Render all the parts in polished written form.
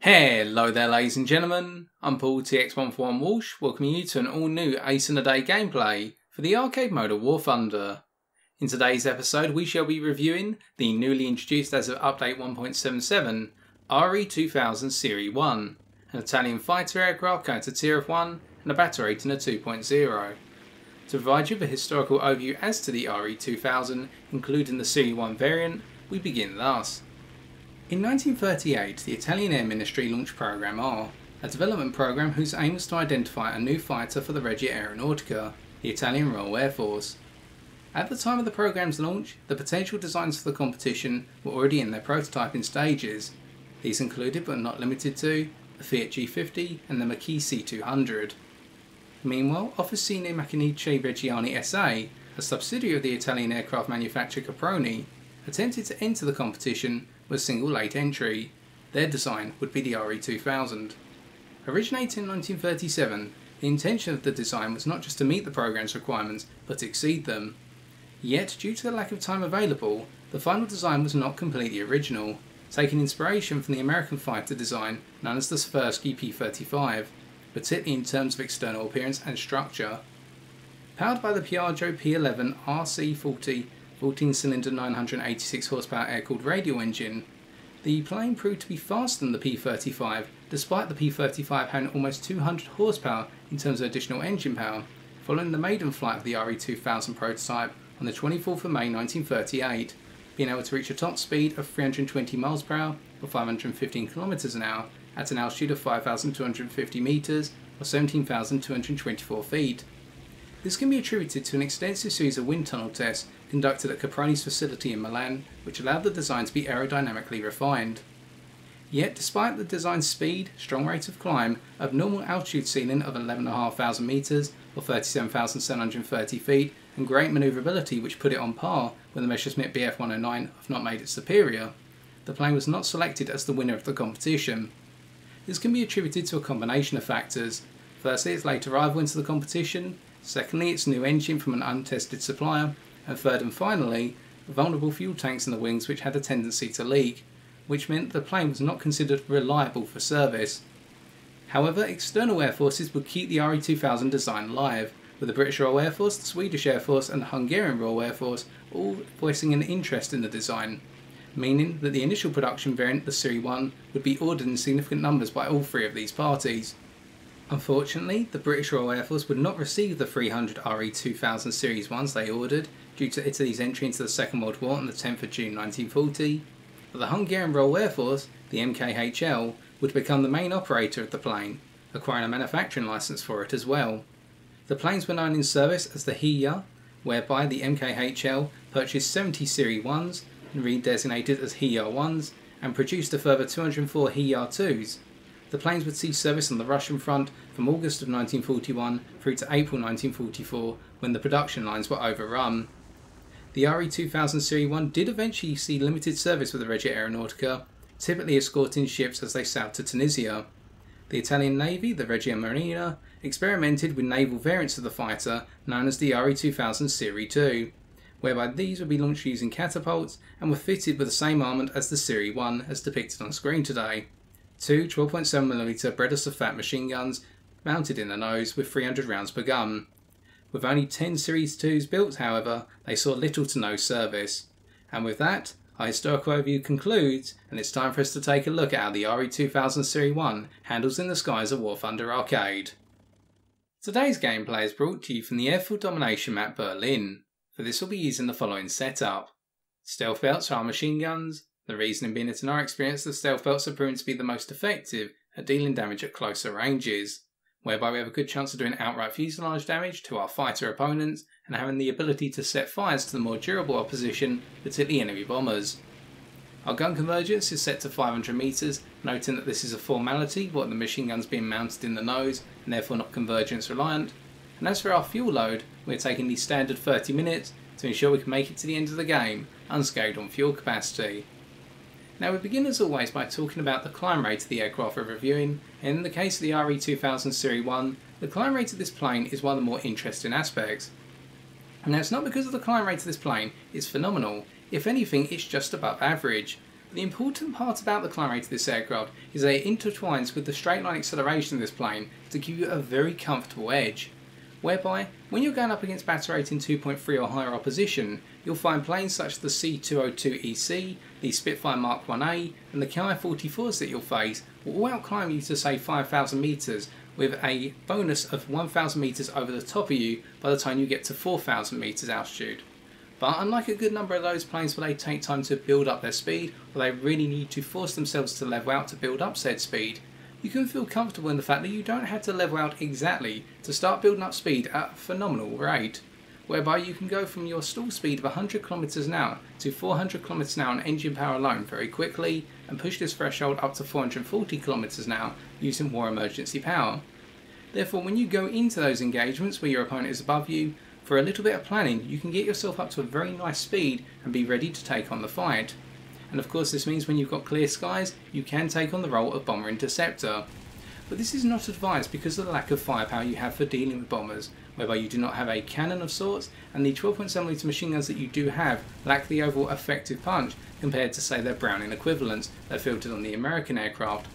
Hello there ladies and gentlemen, I'm Paul TX141 Walsh, welcoming you to an all new Ace in a Day gameplay for the arcade mode of War Thunder. In today's episode we shall be reviewing the newly introduced as of update 1.77 Re.2000 serie 1, an Italian fighter aircraft going to tier of 1 and a battle rating of 2.0. To provide you with a historical overview as to the Re.2000, including the serie 1 variant, we begin thus. In 1938, the Italian Air Ministry launched Programme R, a development programme whose aim was to identify a new fighter for the Regia Aeronautica, the Italian Royal Air Force. At the time of the programme's launch, the potential designs for the competition were already in their prototyping stages. These included, but not limited to, the Fiat G50 and the Marquis C200. Meanwhile, Officine Macchiniche Reggiane SA, a subsidiary of the Italian aircraft manufacturer Caproni, attempted to enter the competition with a single late entry. Their design would be the Re.2000. Originating in 1937, the intention of the design was not just to meet the programme's requirements, but exceed them. Yet, due to the lack of time available, the final design was not completely original, taking inspiration from the American fighter design known as the Sikorsky P-35, particularly in terms of external appearance and structure. Powered by the Piaggio P11 RC40 14-cylinder 986 horsepower air-cooled radial engine, the plane proved to be faster than the P-35, despite the P-35 having almost 200 horsepower in terms of additional engine power, following the maiden flight of the Re.2000 prototype on the 24th of May 1938, being able to reach a top speed of 320 miles per hour or 515 kilometers an hour at an altitude of 5,250 meters or 17,224 feet. This can be attributed to an extensive series of wind tunnel tests conducted at Caproni's facility in Milan, which allowed the design to be aerodynamically refined. Yet, despite the design's speed, strong rate of climb, abnormal altitude ceiling of 11,500 meters or 37,730 feet, and great maneuverability which put it on par with the Messerschmitt Bf 109 if not made it superior, the plane was not selected as the winner of the competition. This can be attributed to a combination of factors. Firstly, its late arrival into the competition, secondly, its new engine from an untested supplier, and third and finally, vulnerable fuel tanks in the wings which had a tendency to leak, which meant the plane was not considered reliable for service. However, external air forces would keep the Re.2000 design alive, with the British Royal Air Force, the Swedish Air Force and the Hungarian Royal Air Force all voicing an interest in the design, meaning that the initial production variant, the Serie 1, would be ordered in significant numbers by all three of these parties. Unfortunately, the British Royal Air Force would not receive the 300 Re.2000 Series 1s they ordered due to Italy's entry into the Second World War on the 10th of June 1940, but the Hungarian Royal Air Force, the MKHL, would become the main operator of the plane, acquiring a manufacturing licence for it as well. The planes were known in service as the HIA, whereby the MKHL purchased 70 Series 1s, redesignated as HIA 1s, and produced a further 204 HIA 2s. The planes would see service on the Russian front from August of 1941 through to April 1944, when the production lines were overrun. The Re.2000 Serie 1 did eventually see limited service with the Regia Aeronautica, typically escorting ships as they sailed to Tunisia. The Italian Navy, the Regia Marina, experimented with naval variants of the fighter known as the Re.2000 Serie 2, whereby these would be launched using catapults and were fitted with the same armament as the Serie 1 as depicted on screen today. Two 12.7mm Breda-SAFAT machine guns mounted in the nose with 300 rounds per gun. With only 10 Series 2s built, however, they saw little to no service. And with that, our historical overview concludes, and it's time for us to take a look at how the Re.2000 Serie 1 handles in the skies of War Thunder Arcade. Today's gameplay is brought to you from the Airfield Domination map Berlin. For this we'll be using the following setup. Stealth belts are our machine guns, the reasoning being that in our experience the stealth belts have proven to be the most effective at dealing damage at closer ranges, whereby we have a good chance of doing outright fuselage damage to our fighter opponents and having the ability to set fires to the more durable opposition, particularly enemy bombers. Our gun convergence is set to 500 meters, noting that this is a formality, what the machine guns being mounted in the nose and therefore not convergence reliant. And as for our fuel load, we're taking the standard 30 minutes to ensure we can make it to the end of the game unscathed on fuel capacity. Now we begin as always by talking about the climb rate of the aircraft we're reviewing, and in the case of the Re.2000 Serie 1, the climb rate of this plane is one of the more interesting aspects. Now it's not because of the climb rate of this plane, it's phenomenal. If anything, it's just above average. The important part about the climb rate of this aircraft is that it intertwines with the straight line acceleration of this plane to give you a very comfortable edge, whereby when you're going up against battle rating 2.3 or higher opposition, you'll find planes such as the C-202EC, the Spitfire Mark 1A and the Ki-44s that you'll face will all outclimb you to say 5,000 metres with a bonus of 1,000 metres over the top of you by the time you get to 4,000 metres altitude. But unlike a good number of those planes where they take time to build up their speed, or they really need to force themselves to level out to build up said speed, you can feel comfortable in the fact that you don't have to level out exactly to start building up speed at a phenomenal rate, whereby you can go from your stall speed of 100 km an hour to 400 km an hour on engine power alone very quickly and push this threshold up to 440 km an hour using war emergency power. Therefore, when you go into those engagements where your opponent is above you, for a little bit of planning, you can get yourself up to a very nice speed and be ready to take on the fight. And of course this means when you've got clear skies, you can take on the role of bomber interceptor. But this is not advised because of the lack of firepower you have for dealing with bombers, whereby you do not have a cannon of sorts, and the 12.7mm machine guns that you do have lack the overall effective punch compared to say their Browning equivalents that are fielded on the American aircraft.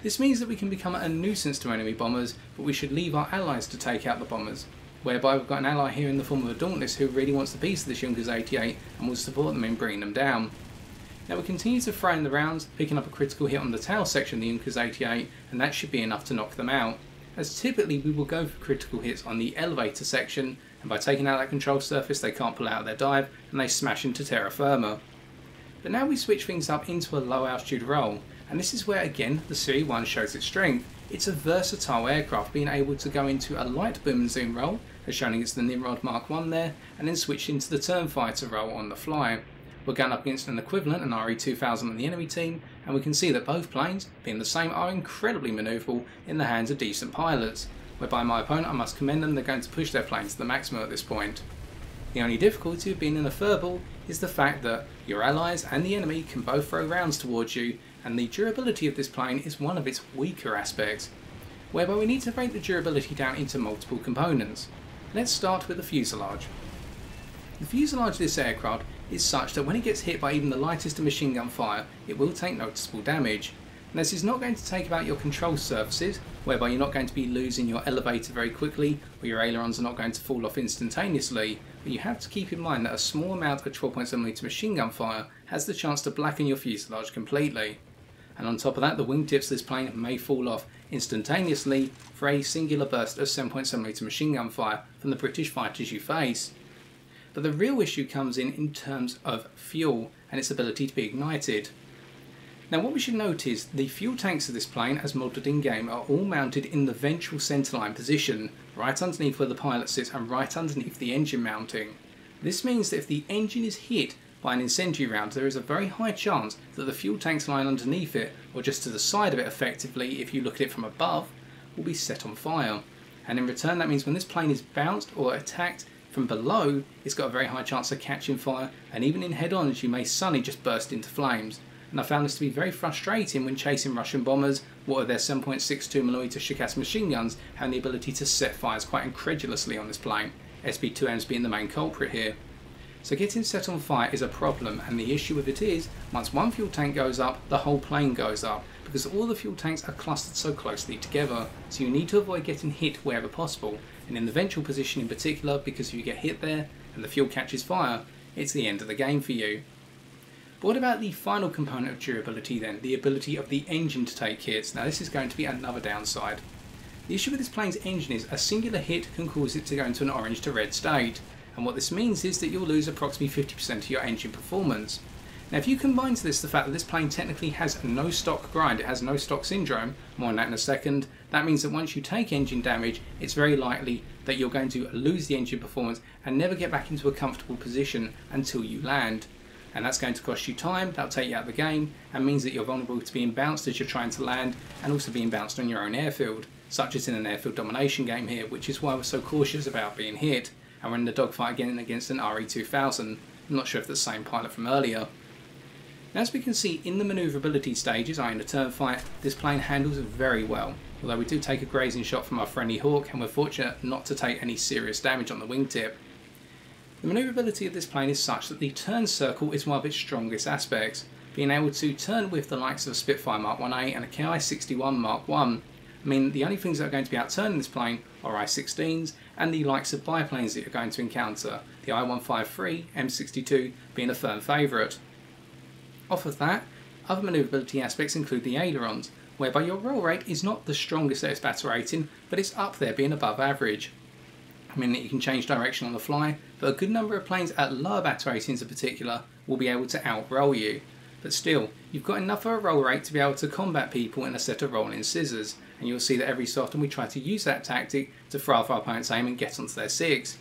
This means that we can become a nuisance to enemy bombers, but we should leave our allies to take out the bombers, whereby we've got an ally here in the form of a Dauntless who really wants the piece of the Junkers 88 and will support them in bringing them down. Now we continue to throw in the rounds, picking up a critical hit on the tail section of the Junkers 88, and that should be enough to knock them out, as typically we will go for critical hits on the elevator section, and by taking out that control surface they can't pull out of their dive and they smash into terra firma. But now we switch things up into a low altitude role, and this is where again the Serie 1 shows its strength. It's a versatile aircraft, being able to go into a light boom and zoom role, as shown against the Nimrod Mark 1 there, and then switch into the turn fighter role on the fly. We're going up against an equivalent, an Re.2000 on the enemy team, and we can see that both planes, being the same, are incredibly manoeuvrable in the hands of decent pilots, whereby my opponent, I must commend them, they're going to push their planes to the maximum at this point. The only difficulty of being in a furball is the fact that your allies and the enemy can both throw rounds towards you, and the durability of this plane is one of its weaker aspects, whereby we need to break the durability down into multiple components. Let's start with the fuselage. The fuselage of this aircraft is such that when it gets hit by even the lightest of machine gun fire, it will take noticeable damage. And this is not going to take about your control surfaces, whereby you're not going to be losing your elevator very quickly, or your ailerons are not going to fall off instantaneously, but you have to keep in mind that a small amount of 12.7mm machine gun fire has the chance to blacken your fuselage completely. And on top of that, the wingtips of this plane may fall off instantaneously for a singular burst of 7.7mm machine gun fire from the British fighters you face. But the real issue comes in terms of fuel and its ability to be ignited. Now what we should note is the fuel tanks of this plane, as modeled in game, are all mounted in the ventral centerline position, right underneath where the pilot sits and right underneath the engine mounting. This means that if the engine is hit by an incendiary round, there is a very high chance that the fuel tanks lying underneath it, or just to the side of it effectively if you look at it from above, will be set on fire. And in return that means when this plane is bounced or attacked from below, it's got a very high chance of catching fire, and even in head-ons you may suddenly just burst into flames. And I found this to be very frustrating when chasing Russian bombers, what with their 7.62mm Shikast machine guns having the ability to set fires quite incredulously on this plane, SB2Ms being the main culprit here. So getting set on fire is a problem, and the issue with it is, once one fuel tank goes up, the whole plane goes up, because all the fuel tanks are clustered so closely together, so you need to avoid getting hit wherever possible, and in the ventral position in particular, because if you get hit there and the fuel catches fire, it's the end of the game for you. But what about the final component of durability then, the ability of the engine to take hits? Now this is going to be another downside. The issue with this plane's engine is a singular hit can cause it to go into an orange to red state, and what this means is that you'll lose approximately 50% of your engine performance. Now if you combine to this the fact that this plane technically has no stock grind, it has no stock syndrome, more on that in a second, that means that once you take engine damage, it's very likely that you're going to lose the engine performance and never get back into a comfortable position until you land. And that's going to cost you time, that'll take you out of the game, and means that you're vulnerable to being bounced as you're trying to land, and also being bounced on your own airfield, such as in an airfield domination game here, which is why we're so cautious about being hit, and we're in the dogfight again against an Re.2000. I'm not sure if it's the same pilot from earlier. Now, as we can see in the manoeuvrability stages, in the turn fight, this plane handles very well, although we do take a grazing shot from our friendly Hawk, and we're fortunate not to take any serious damage on the wingtip. The manoeuvrability of this plane is such that the turn circle is one of its strongest aspects, being able to turn with the likes of a Spitfire Mark 1A and a Ki-61 Mark 1. I mean, the only things that are going to be outturning this plane are I-16s and the likes of biplanes that you're going to encounter, the I-153, M62 being a firm favourite. Off of that, other manoeuvrability aspects include the ailerons, whereby your roll rate is not the strongest at its battle rating, but it's up there being above average. I mean that you can change direction on the fly, but a good number of planes at lower battle ratings in particular will be able to out-roll you. But still, you've got enough of a roll rate to be able to combat people in a set of rolling scissors, and you'll see that every so often we try to use that tactic to throw off our opponent's aim and get onto their SIGs.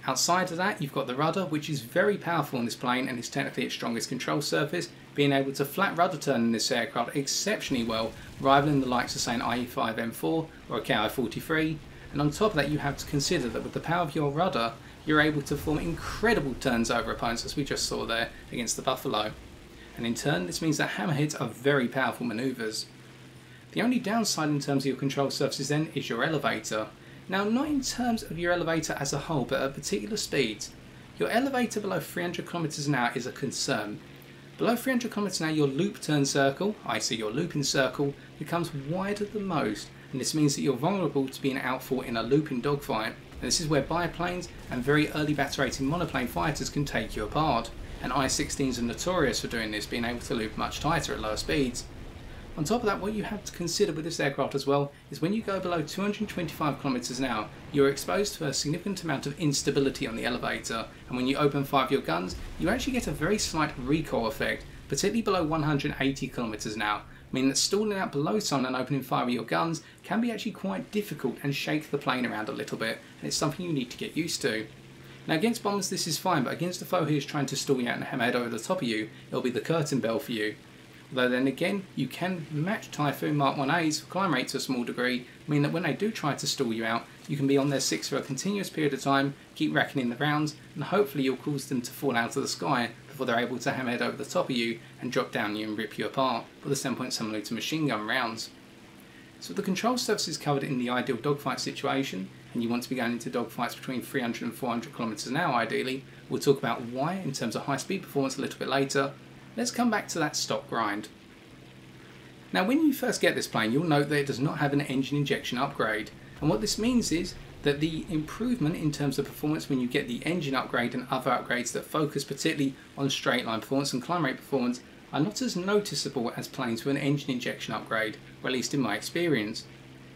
Outside of that, you've got the rudder, which is very powerful in this plane and is technically its strongest control surface, being able to flat rudder turn in this aircraft exceptionally well, rivaling the likes of say an IE-5M4 or a Ki-43. And on top of that, you have to consider that with the power of your rudder, you're able to form incredible turns over opponents, as we just saw there against the Buffalo. And in turn, this means that hammerheads are very powerful manoeuvres. The only downside in terms of your control surfaces then is your elevator. Now, not in terms of your elevator as a whole, but at particular speeds. Your elevator below 300 km an hour is a concern. Below 300 km an hour, your loop turn circle, i.e. your looping circle, becomes wider than most, and this means that you're vulnerable to being outfought in a looping dogfight. And this is where biplanes and very early battle rating monoplane fighters can take you apart, and I-16s are notorious for doing this, being able to loop much tighter at lower speeds. On top of that, what you have to consider with this aircraft as well is when you go below 225 km an hour, you're exposed to a significant amount of instability on the elevator, and when you open fire of your guns, you actually get a very slight recoil effect, particularly below 180 km an hour, meaning that stalling out below someone and opening fire with your guns can be actually quite difficult and shake the plane around a little bit, and it's something you need to get used to. Now against bombers this is fine, but against a foe who is trying to stall you out and hammerhead over the top of you, it'll be the curtain bell for you. Although then again, you can match Typhoon Mark 1As for climb rate to a small degree, meaning that when they do try to stall you out, you can be on their six for a continuous period of time, keep racking in the rounds, and hopefully you'll cause them to fall out of the sky before they're able to hammerhead over the top of you and drop down you and rip you apart, with a standpoint similar to machine gun rounds. So with the control surfaces covered in the ideal dogfight situation, and you want to be going into dogfights between 300 and 400 km an hour ideally, we'll talk about why in terms of high speed performance a little bit later. Let's come back to that stock grind. Now when you first get this plane, you'll note that it does not have an engine injection upgrade, and what this means is that the improvement in terms of performance when you get the engine upgrade and other upgrades that focus particularly on straight line performance and climb rate performance are not as noticeable as planes with an engine injection upgrade, or at least in my experience.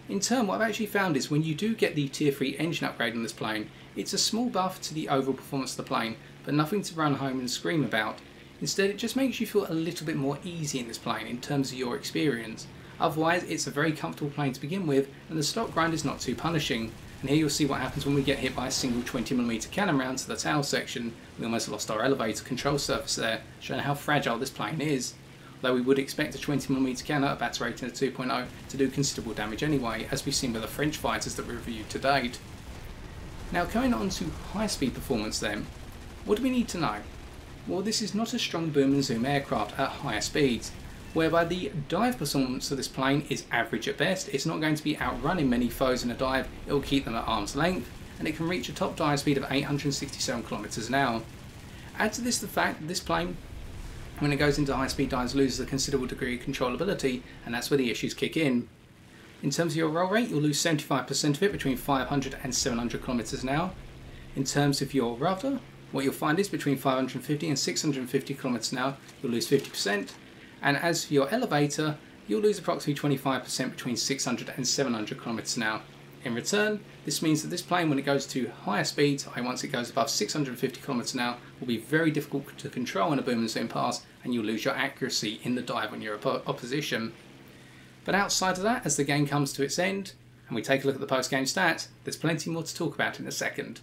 In turn, what I've actually found is when you do get the tier 3 engine upgrade on this plane, it's a small buff to the overall performance of the plane, but nothing to run home and scream about. Instead, it just makes you feel a little bit more easy in this plane in terms of your experience. Otherwise, it's a very comfortable plane to begin with, and the stock grind is not too punishing. And here you'll see what happens when we get hit by a single 20mm cannon round to the tail section. We almost lost our elevator control surface there, showing how fragile this plane is. Although we would expect a 20mm cannon at a battle rating of 2.0 to do considerable damage anyway, as we've seen with the French fighters that we've reviewed to date. Now coming on to high speed performance then, what do we need to know? Well, this is not a strong boom and zoom aircraft at higher speeds, whereby the dive performance of this plane is average at best. It's not going to be outrunning many foes in a dive, it will keep them at arm's length, and it can reach a top dive speed of 867 km an hour. Add to this the fact that this plane, when it goes into high speed dives, loses a considerable degree of controllability, and that's where the issues kick in. In terms of your roll rate, you'll lose 75% of it between 500 and 700 km an hour. In terms of your rudder, what you'll find is between 550 and 650 km an hour, you'll lose 50%. And as for your elevator, you'll lose approximately 25% between 600 and 700 km an hour. In return, this means that this plane, when it goes to higher speeds, once it goes above 650 km an hour, will be very difficult to control in a boom and zoom pass, and you'll lose your accuracy in the dive on your opposition. But outside of that, as the game comes to its end, and we take a look at the post-game stats, there's plenty more to talk about in a second.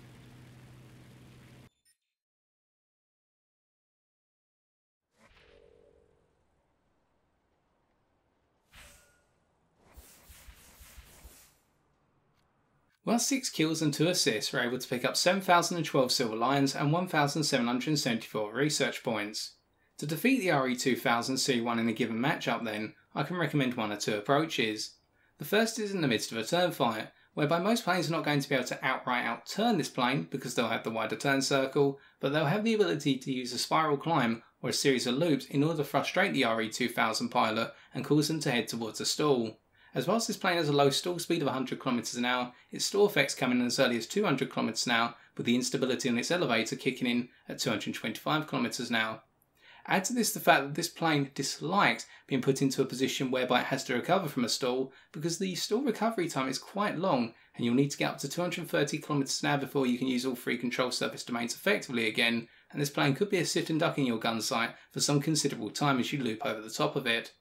While 6 kills and 2 assists were able to pick up 7,012 Silver Lions and 1,774 research points. To defeat the Re.2000 serie 1 in a given matchup then, I can recommend one or two approaches. The first is in the midst of a turn fight, whereby most planes are not going to be able to outright outturn this plane because they'll have the wider turn circle, but they'll have the ability to use a spiral climb or a series of loops in order to frustrate the Re.2000 pilot and cause them to head towards a stall. As well as this plane has a low stall speed of 100 km an hour, its stall effects come in as early as 200 km an hour, with the instability on its elevator kicking in at 225 km an hour. Add to this the fact that this plane dislikes being put into a position whereby it has to recover from a stall, because the stall recovery time is quite long and you'll need to get up to 230 km an hour before you can use all three control surface domains effectively again, and this plane could be a sit and duck in your gun sight for some considerable time as you loop over the top of it.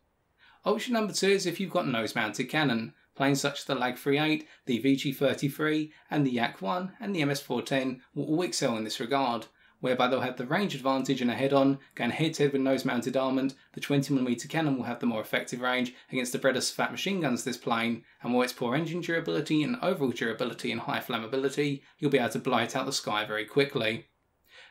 Option number 2 is if you've got nose-mounted cannon. Planes such as the Lag-38, the VG-33 and the Yak-1 and the MS-410 will all excel in this regard, whereby they'll have the range advantage in a head-on, going head-to-head with nose-mounted armament. The 20mm cannon will have the more effective range against the Breda-SAFAT machine guns of this plane, and while its poor engine durability and overall durability and high flammability, you'll be able to blow it out the sky very quickly.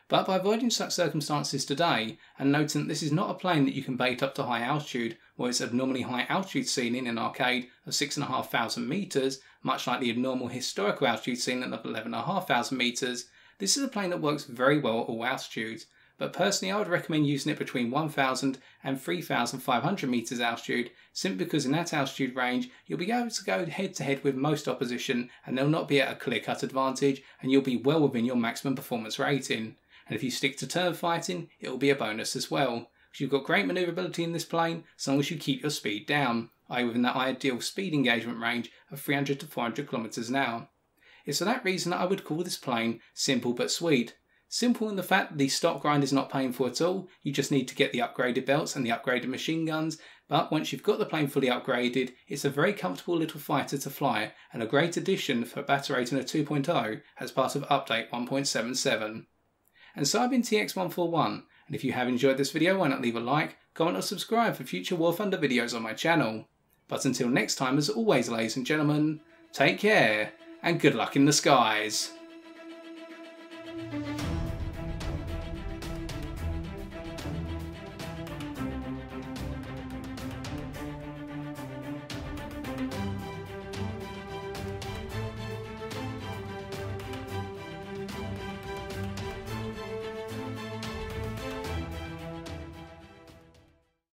But by avoiding such circumstances today, and noting that this is not a plane that you can bait up to high altitude, or its abnormally high altitude ceiling in arcade of 6,500 metres, much like the abnormal historical altitude ceiling of 11,500 metres, this is a plane that works very well at all altitudes, but personally I would recommend using it between 1,000 and 3,500 metres altitude, simply because in that altitude range you'll be able to go head to head with most opposition and they'll not be at a clear-cut advantage, and you'll be well within your maximum performance rating. And if you stick to turn fighting, it will be a bonus as well, because you've got great manoeuvrability in this plane as long as you keep your speed down, i.e. within that ideal speed engagement range of 300 to 400 km an hour. It's for that reason that I would call this plane simple but sweet. Simple in the fact that the stock grind is not painful at all, you just need to get the upgraded belts and the upgraded machine guns, but once you've got the plane fully upgraded, it's a very comfortable little fighter to fly and a great addition for battle rating of 2.0 as part of update 1.77. And so I've been TX141, and if you have enjoyed this video, why not leave a like, comment or subscribe for future War Thunder videos on my channel. But until next time, as always ladies and gentlemen, take care and good luck in the skies.